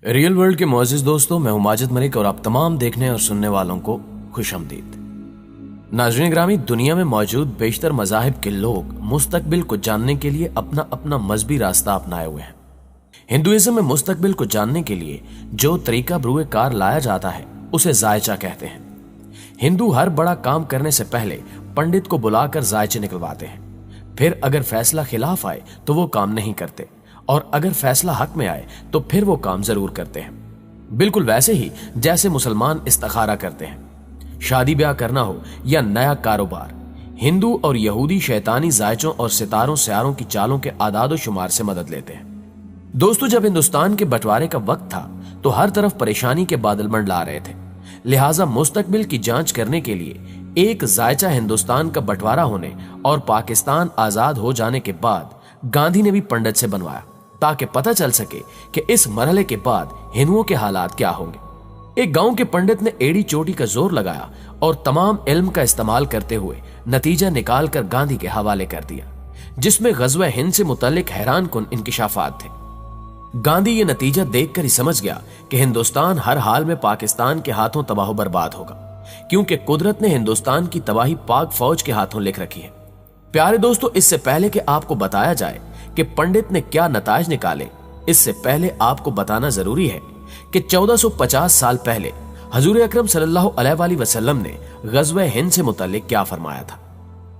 Real world के मुअज़्ज़िज़ दोस्तों, मैं हूं माजिद मलिक और आप तमाम देखने और सुनने वालों को खुशामदीद। नाज़रीन ग्रामी, दुनिया में मौजूद बेशतर मज़ाहिब के लोग मुस्तकबिल को जानने के लिए अपना अपना मजहबी रास्ता अपनाए हुए हैं। हिंदुइज्म में मुस्तकबिल को जानने के लिए जो तरीका बरूए कार लाया जाता है उसे जायचा कहते हैं। हिंदू हर बड़ा काम करने से पहले पंडित को बुलाकर जायचे निकलवाते हैं। फिर अगर फैसला खिलाफ आए तो वो काम नहीं करते और अगर फैसला हक में आए तो फिर वो काम जरूर करते हैं। बिल्कुल वैसे ही जैसे मुसलमान इस्तिखारा करते हैं। शादी ब्याह करना हो या नया कारोबार, हिंदू और यहूदी शैतानी जायचों और सितारों सयारों की चालों के आदाद शुमार से मदद लेते हैं। दोस्तों, जब हिंदुस्तान के बंटवारे का वक्त था तो हर तरफ परेशानी के बादल मंडला रहे थे। लिहाजा मुस्तकबिल की जांच करने के लिए एक जायचा हिंदुस्तान का बंटवारा होने और पाकिस्तान आजाद हो जाने के बाद गांधी ने भी पंडित से बनवाया, ताकि पता चल सके कि इस मरहले के बाद हिंदुओं के हालात क्या होंगे। एक गांव के पंडित ने एड़ी चोटी का जोर लगाया और तमाम इल्म का इस्तेमाल करते हुए नतीजा निकाल कर गांधी के हवाले कर दिया, जिसमें गज़वा हिंद से मुतल्लिक हैरान कुन इंकिशाफात थे। गांधी ये नतीजा देखकर ही समझ गया कि हिंदुस्तान हर हाल में पाकिस्तान के हाथों तबाह बर्बाद होगा, क्योंकि कुदरत ने हिंदुस्तान की तबाही पाक फौज के हाथों लिख रखी है। प्यारे दोस्तों, इससे पहले कि आपको बताया जाए कि पंडित ने क्या नताज निकाले, इससे पहले आपको बताना जरूरी है कि 1450 साल पहले हजूर अकरम सल्लल्लाहु अलैहि वसल्लम ने गज़वा हिंद से मुतल्लिक क्या फरमाया था।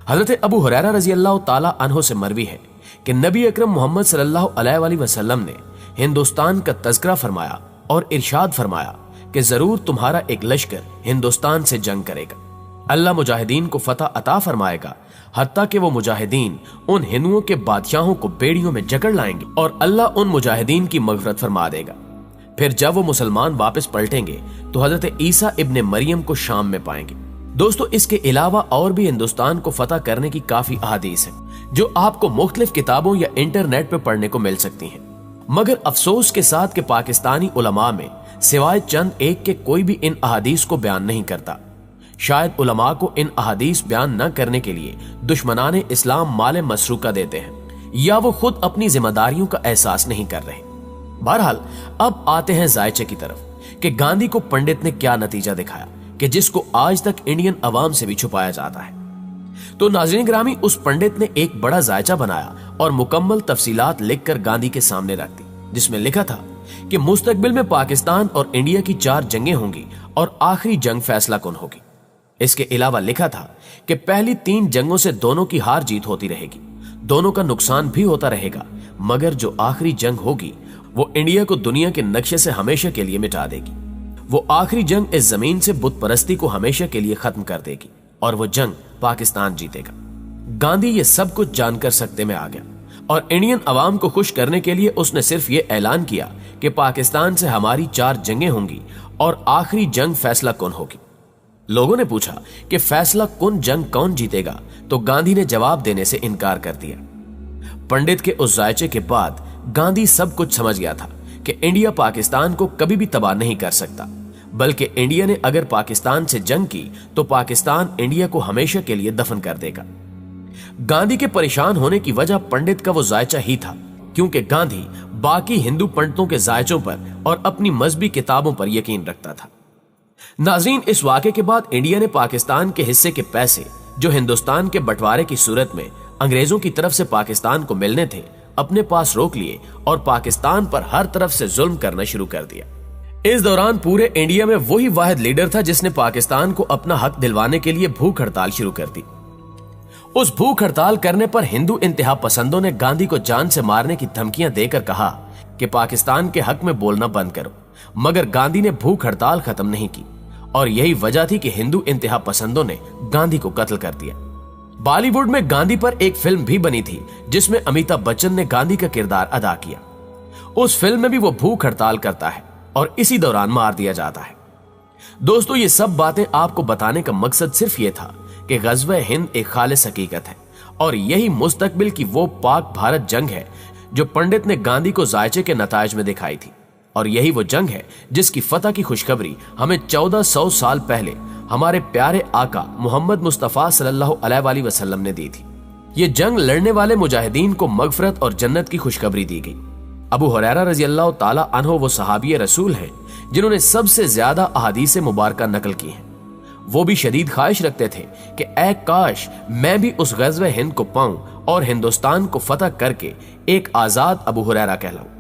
हजरत अबू हुरैरा रज़ी अल्लाह ताला अन्हु से मरवी है कि नबी अकरम मोहम्मद सल्लल्लाहु अलैहि वसल्लम ने हिंदुस्तान का तज़किरा फरमाया और इरशाद फरमाया कि जरूर तुम्हारा एक लश्कर हिंदुस्तान से जंग करेगा। अल्लाह मुजाहिदीन को फतह अता फरमाएगा, हत्ता कि वो मुजाहिदीन उन हिंदुओं के बादशाहों को बेड़ियों में जकड़ लाएंगे और अल्लाह उन मुजाहिदीन की मगफरत फरमा देगा। फिर जब वो मुसलमान वापस पलटेंगे तो हजरत ईसा इब्ने मरियम को शाम में पाएंगे। दोस्तों, इसके अलावा और भी हिंदुस्तान को फतह करने की काफी अहादीस है जो आपको मुख्तलिफ किताबों या इंटरनेट पे पढ़ने को मिल सकती हैं। मगर अफसोस के साथ कि पाकिस्तानी उलमा में सिवाय चंद एक के कोई भी इन अहादीस को बयान नहीं करता। शायद उलमा को इन अहादीस बयान न करने के लिए दुश्मनाने इस्लाम माले मसरूका देते हैं या वो खुद अपनी जिम्मेदारियों का एहसास नहीं कर रहे। बहरहाल, अब आते हैं जायचे की तरफ कि गांधी को पंडित ने क्या नतीजा दिखाया कि जिसको आज तक इंडियन अवाम से भी छुपाया जाता है। तो नाज़रीन ग्रामी, उस पंडित ने एक बड़ा जायचा बनाया और मुकम्मल तफसीलात लिखकर गांधी के सामने रख दी, जिसमें लिखा था कि मुस्तकबिल में पाकिस्तान और इंडिया की 4 जंगें होंगी और आखिरी जंग फैसला कुन होगी। इसके अलावा लिखा था कि पहली 3 जंगों से दोनों की हार जीत होती रहेगी, दोनों का नुकसान भी होता रहेगा, मगर जो आखिरी जंग होगी वो इंडिया को दुनिया के नक्शे से हमेशा के लिए मिटा देगी। वो आखिरी जंग इस जमीन से बुत परस्ती को हमेशा के लिए खत्म कर देगी और वो जंग पाकिस्तान जीतेगा। गांधी ये सब कुछ जानकर सख्ते में आ गया और इंडियन अवाम को खुश करने के लिए उसने सिर्फ ये ऐलान किया कि पाकिस्तान से हमारी 4 जंगें होंगी और आखिरी जंग फैसला कौन होगी। लोगों ने पूछा कि फैसला कुन जंग कौन जीतेगा, तो गांधी ने जवाब देने से इनकार कर दिया। पंडित के उस जायचे के बाद गांधी सब कुछ समझ गया था कि इंडिया पाकिस्तान को कभी भी तबाह नहीं कर सकता, बल्कि इंडिया ने अगर पाकिस्तान से जंग की तो पाकिस्तान इंडिया को हमेशा के लिए दफन कर देगा। गांधी के परेशान होने की वजह पंडित का वो जायचा ही था, क्योंकि गांधी बाकी हिंदू पंडितों के जायचों पर और अपनी मजहबी किताबों पर यकीन रखता था। नाज़रीन, इस वाक़े के बाद इंडिया ने पाकिस्तान के हिस्से के पैसे जो हिंदुस्तान के बंटवारे की सूरत में अंग्रेजों की तरफ से पाकिस्तान को मिलने थे, अपने पास रोक लिए और पाकिस्तान पर हर तरफ से जुल्म करना शुरू कर दिया। इस दौरान पूरे इंडिया में वही वाहिद लीडर था जिसने पाकिस्तान को अपना हक दिलवाने के लिए भूख हड़ताल शुरू कर दी। उस भूख हड़ताल करने पर हिंदू इंतहा पसंदों ने गांधी को जान से मारने की धमकियां देकर कहा कि पाकिस्तान के हक में बोलना बंद करो, मगर गांधी ने भूख हड़ताल खत्म नहीं की और यही वजह थी कि हिंदू इंतहा पसंदों ने गांधी को कत्ल कर दिया। बॉलीवुड में गांधी पर एक फिल्म भी बनी थी जिसमें अमिताभ बच्चन ने गांधी का किरदार अदा किया। उस फिल्म में भी वो भूख हड़ताल करता है और इसी दौरान मार दिया जाता है। दोस्तों, ये सब बातें आपको बताने का मकसद सिर्फ ये था कि गज़वा हिंद एक खालिस हकीकत है और यही मुस्तकबिल की वो पाक भारत जंग है जो पंडित ने गांधी को जायचे के नताज में दिखाई थी, और यही वो जंग है जिसकी फतह की खुशखबरी हमें 1400 साल पहले हमारे प्यारे आका मोहम्मद मुस्तफा सल्लल्लाहु अलैहि वसल्लम ने दी थी। ये जंग लड़ने वाले मुजाहिदीन को मगफरत और जन्नत की खुशखबरी दी गई। अबू हुरैरा रजी अल्लाह ताला अन्हो वो सहाबी रसूल हैं जिन्होंने सबसे ज्यादा अहादीस मुबारका नकल की हैं। वो भी शदीद ख्वाहिश रखते थे कि ऐ काश मैं भी उस ग़ज़वे हिंद को पाऊं और हिंदुस्तान को फतह करके एक आजाद अबू हुरैरा कहलाऊं।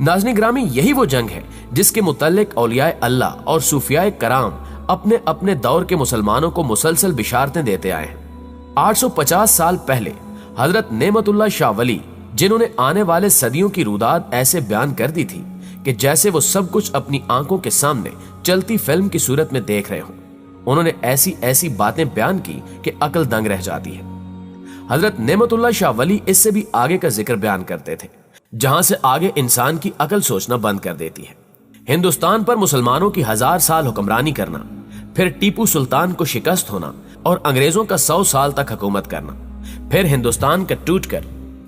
नाज़रीन ग्रामी, यही वो जंग है जिसके मुतल्लिक औलियाए अल्लाह और सूफियाए कराम अपने अपने दौर के मुसलमानों को मुसलसल बिशारतें देते आए हैं। 850 साल पहले हजरत नेमतुल्लाह शाह वली, जिन्होंने आने वाले सदियों की रुदाद ऐसे बयान कर दी थी कि जैसे वो सब कुछ अपनी आंखों के सामने चलती फिल्म की सूरत में देख रहे हों, उन्होंने ऐसी ऐसी बातें बयान की कि अकल दंग रह जाती है। हजरत नेमतुल्लाह शाह वली इससे भी आगे का जिक्र बयान करते थे, जहां से आगे इंसान की अकल सोचना बंद कर देती है। हिंदुस्तान पर मुसलमानों की 1000 साल हुक्मरानी करना, फिर टीपू सुल्तान को शिकस्त होना और अंग्रेजों का 100 साल तक हुकूमत करना, फिर हिंदुस्तान का टूटकर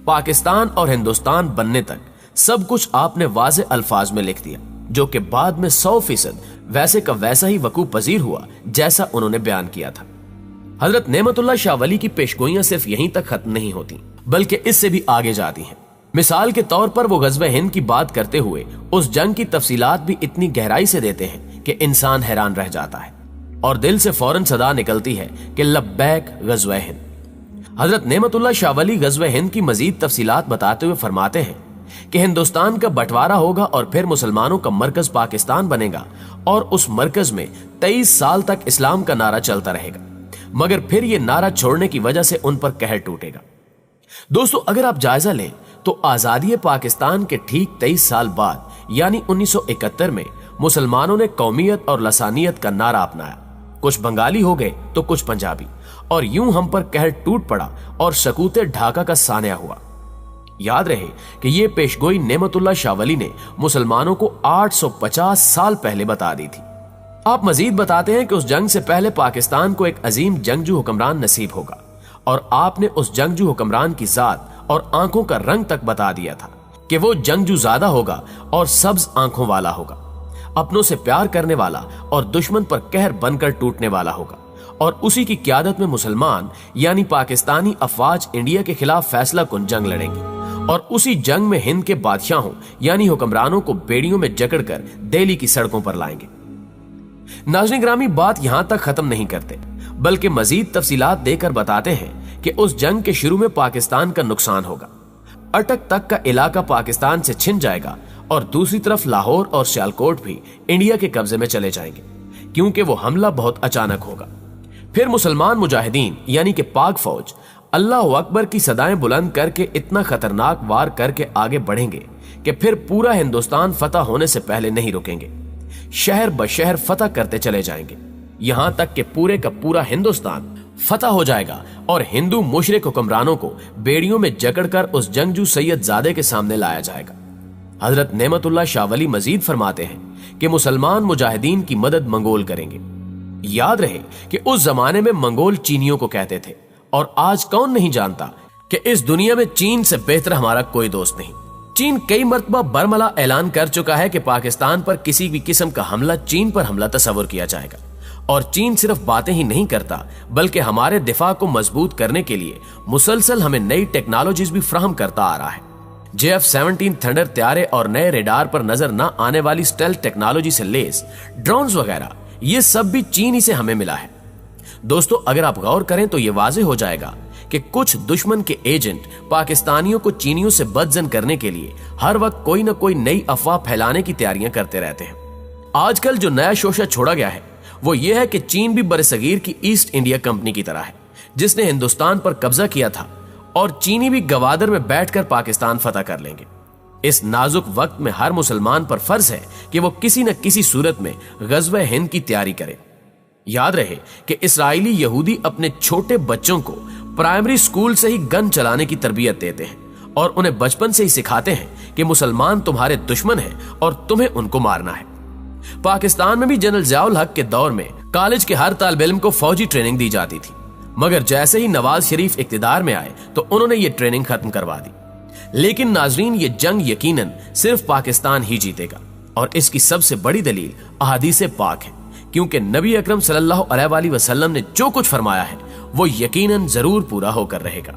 पाकिस्तान और हिंदुस्तान बनने तक सब कुछ आपने वाज़े अल्फाज में लिख दिया, जो कि बाद में 100% वैसे का वैसा ही वकूफ पजीर हुआ जैसा उन्होंने बयान किया था। हजरत नेमतुल्लाह शाह वली की पेशगोइयां सिर्फ यहीं तक खत्म नहीं होती, बल्कि इससे भी आगे जाती हैं। मिसाल के तौर पर वो ग़ज़वे हिंद की बात करते हुए उस जंग की तफसीलात भी इतनी गहराई से देते हैं कि इंसान हैरान रह जाता है और दिल से फौरन सदा निकलती है कि लब्बैक ग़ज़वे हिंद। हजरत नेमतुल्लाह शाह वली ग़ज़वे हिंद की मजीद तफसीलात बताते हुए फरमाते हैं कि हिंदुस्तान का बंटवारा होगा और फिर मुसलमानों का मरकज पाकिस्तान बनेगा और उस मरकज में 23 साल तक इस्लाम का नारा चलता रहेगा, मगर फिर ये नारा छोड़ने की वजह से उन पर कहर टूटेगा। दोस्तों, अगर आप जायजा लें तो आजादी पाकिस्तान के ठीक 23 साल बाद यानी 1971 में मुसलमानों ने कौमियत और लसानियत का नारा अपनाया। कुछ बंगाली हो गए तो कुछ पंजाबी, और यूं हम पर कहर टूट पड़ा और शकूते ढाका का सानिया हुआ। याद रहे कि यह पेशगोई नेमतुल्लाह शाह वली ने मुसलमानों को 850 साल पहले बता दी थी। आप मजीद बताते हैं कि उस जंग से पहले पाकिस्तान को एक अजीम जंगजू हुक्मरान नसीब होगा, और आपने उस जंगजू हुक्मरान की जात और आंखों का रंग तक बता दिया था कि वो जंगजू ज़्यादा होगा और सब्ज आंखों वाला होगा, अपनों से प्यार करने वाला और दुश्मन पर कहर बनकर टूटने वाला होगा, और उसी की क़यादत में मुसलमान यानी पाकिस्तानी अफवाज इंडिया के खिलाफ फैसला कुन जंग लड़ेंगे, और उसी जंग में हिंद के बादशाहों यानी हुक्मरानों को बेड़ियों में जकड़कर दिल्ली की सड़कों पर लाएंगे। नाज़रीन ग्रामी, बात यहां तक खत्म नहीं करते, बल्कि मजीद तफसीलात देकर बताते हैं कि उस जंग के शुरू में पाकिस्तान का नुकसान होगा। अटक तक का इलाका पाकिस्तान से छिन जाएगा और दूसरी तरफ लाहौर और सियालकोट भी इंडिया के कब्जे में चले जाएंगे, क्योंकि वो हमला बहुत अचानक होगा। फिर मुसलमान मुजाहिदीन यानी कि पाक फौज अल्लाह अकबर की सदाएं बुलंद करके इतना खतरनाक वार करके आगे बढ़ेंगे कि फिर पूरा हिंदुस्तान फतह होने से पहले नहीं रुकेंगे। शहर ब शहर फतह करते चले जाएंगे, यहां तक कि पूरे का पूरा हिंदुस्तान फतह हो जाएगा और हिंदू मुशरिक हुक्मरानों को बेड़ियों में जकड़कर उस जंगजू सैयद जादे के सामने लाया जाएगा। हजरत नेमतुल्लाह शाह वली मजीद फरमाते हैं कि मुसलमान मुजाहिदीन की मदद मंगोल करेंगे। याद रहे कि उस जमाने में मंगोल चीनियों को कहते थे, और आज कौन नहीं जानता कि इस दुनिया में चीन से बेहतर हमारा कोई दोस्त नहीं। चीन कई मर्तबा बरमला ऐलान कर चुका है कि पाकिस्तान पर किसी भी किस्म का हमला चीन पर हमला तस्वुर किया जाएगा, और चीन सिर्फ बातें ही नहीं करता बल्कि हमारे दिफा को मजबूत करने के लिए मुसलसल हमें नई टेक्नोलॉजीज भी फ्राहम करता आ रहा है। JF-17 थंडर त्यारे और नए रेडार पर नजर न आने वाली स्टेल्थ टेक्नोलॉजी से लेस ड्रोन्स वगैरह, ये सब भी चीन ही से हमें मिला है। दोस्तों, अगर आप गौर करें तो ये वाजे हो जाएगा कि कुछ दुश्मन के एजेंट पाकिस्तानियों को चीनियों से बदजन करने के लिए हर वक्त कोई न कोई नई अफवाह फैलाने की तैयारियां करते रहते हैं। आजकल जो नया शोशा छोड़ा गया है वो ये है कि चीन भी बरसगीर की ईस्ट इंडिया कंपनी की तरह है, जिसने हिंदुस्तान पर कब्जा किया था, और चीनी भी गवादर में बैठकर पाकिस्तान फतह कर लेंगे। इस नाजुक वक्त में हर मुसलमान पर फर्ज है कि वो किसी न किसी सूरत में ग़ज़वे हिंद की तैयारी करे। याद रहे कि इस्राएली यहूदी अपने छोटे बच्चों को प्राइमरी स्कूल से ही गन चलाने की तरबियत देते हैं, और उन्हें बचपन से ही सिखाते हैं कि मुसलमान तुम्हारे दुश्मन हैं और तुम्हें उनको मारना है। पाकिस्तान में भी जनरल ज़ियाउल हक के दौर में कॉलेज के हर तालिब इल्म को फौजी ट्रेनिंग दी जाती थी, मगर जैसे ही नवाज शरीफ इख्तिदार में आए तो उन्होंने ये ट्रेनिंग खत्म करवा दी। लेकिन नाजरीन, ये जंग यकीनन सिर्फ पाकिस्तान ही जीतेगा, और इसकी सबसे बड़ी दलील अहादीस पाक है, क्योंकि नबी अकरम सल्लल्लाहु अलैहि वसल्लम ने जो कुछ फरमाया है वो यकीनन जरूर पूरा होकर रहेगा।